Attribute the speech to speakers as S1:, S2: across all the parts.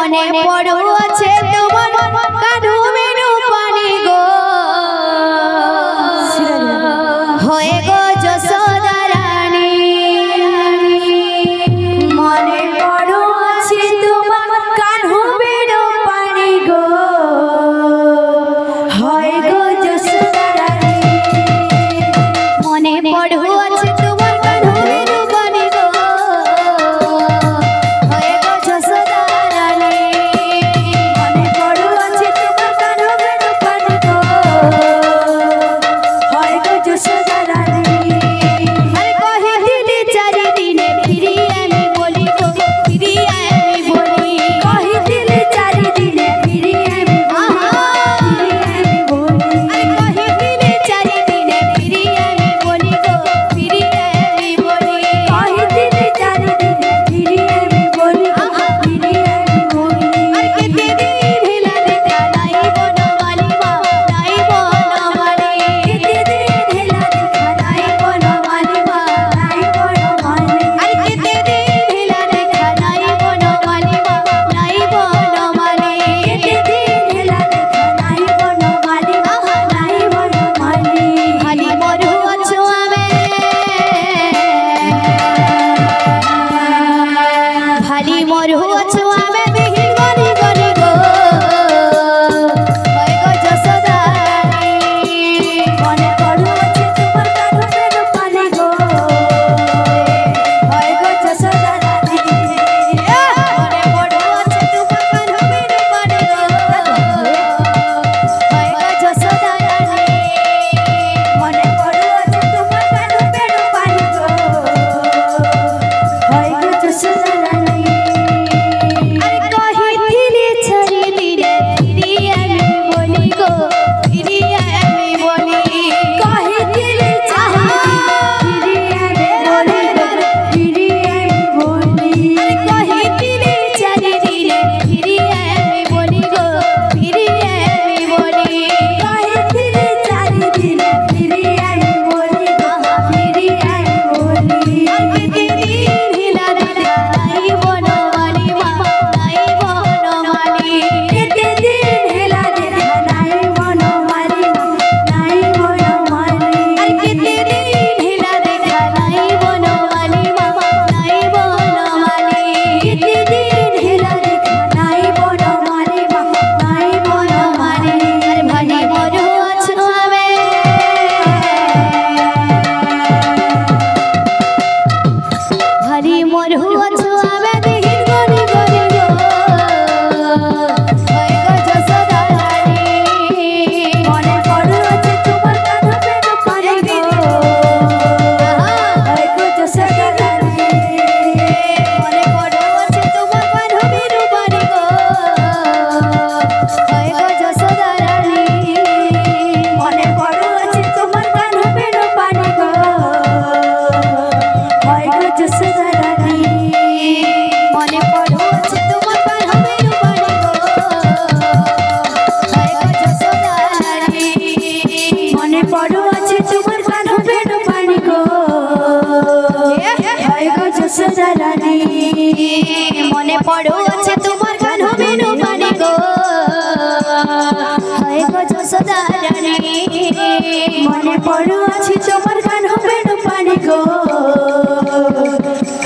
S1: মনে পড়ছে তোমার কানু মেনু পানি গো হয়ে গো যশোদা রানী মনে পড়ছে তোমার কানু মেনু পানি গো হয়ে গো যশোদা রানী মনে পড়ছে তোমার কানু মেনু পানি গো হয়ে গো যশোদা রানী মনে পড়ছে তোমার কানু মেনু পানি গো হয় গো যশোদা রানী আরে কহে দিলি চারি দিনে ফিরি আমি বলি গো ফিরি আমি বলি কহে দিলি চারি দিনে ফিরি আমি বলি আরে কহে দিলি চারি দিনে ফিরি আমি বলি গো ফিরি আমি বলি কহে দিলি চারি দিনে ফিরি আমি বলি গো ফিরি আমি বলি আরে কেতে দিন হেলা দেখা নাই বনমালি মা নাই বনমালি কেতে দিন হেলা দেখা নাই বনমালি মা নাই বনমালি আরে কেতে দিন হেলা দেখা নাই বনমালি মা নাই বনমালি কেতে দিন হেলা দেখা নাই বনমালি মা নাই বনমালি খালি মরু আছো আমি খালি মরু আছো আমি বিহীন গনি গনি গো হয় গো যশোদা রানী মনে পড়ছে তোমার কানু মেনু পানি গো হয় গো যশোদা রানী মনে পড়ছে তোমার কানু মেনু পানি গো হয় গো যশোদা রানী মনে পড়ছে তোমার কানু মেনু পানি গো হয় গো যশোদা রানী আরে কহিଥିଲି ছাড়ি দিলে ফিরি আমি বলি গো ফিরি আমি বলি কহিଥିଲି ছাড়ি দিলে ফিরি আমি বলি আরে কহিଥିଲି ছাড়ি দিলে ফিরি আমি বলি গো ফিরি আমি বলি কহিଥିଲି ছাড়ি দিলে ফিরি আমি বলি গো ফিরি আমি বলি আরে দিন হিলা দেখা নাই বনমালি মা নাই বনমালি কেতে দিন হেলা দেখা নাই বনমালি মা নাই বনমালি আরে কেতে দিন হেলা দেখা নাই বনমালি মা নাই বনমালি কেতে দিন হেলা দেখা নাই বনমালি মা নাই বনমালি আরে ভানি মরু আছো আমি ভারি মরু আছো আমি বিহীন গনি গনি গো হয় গো যশোদা রানী মনে পড়ছে তোমার কানু মেনু পানি গো হয় গো যশোদা রানী মনে পড়ছে তোমার কানু মেনু পানি গো হয় গো যশোদা রানী মনে পড়ছে তোমার কানু মেনু পানি গো হয় গো যশোদা রানী মনে পড়ছে তোমার কানু মেনু পানি গো হয় গো যশোদা রানী মনে পড়ছে তোমার কানু মেনু পানি গো হয় গো যশোদা রানী মনে পড়ছে তোমার কানু মেনু পানি গো হয় গো যশোদা রানী মনে পড়ছে তোমার কানু মেনু পানি গো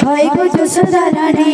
S1: হয় গো যশোদা রানী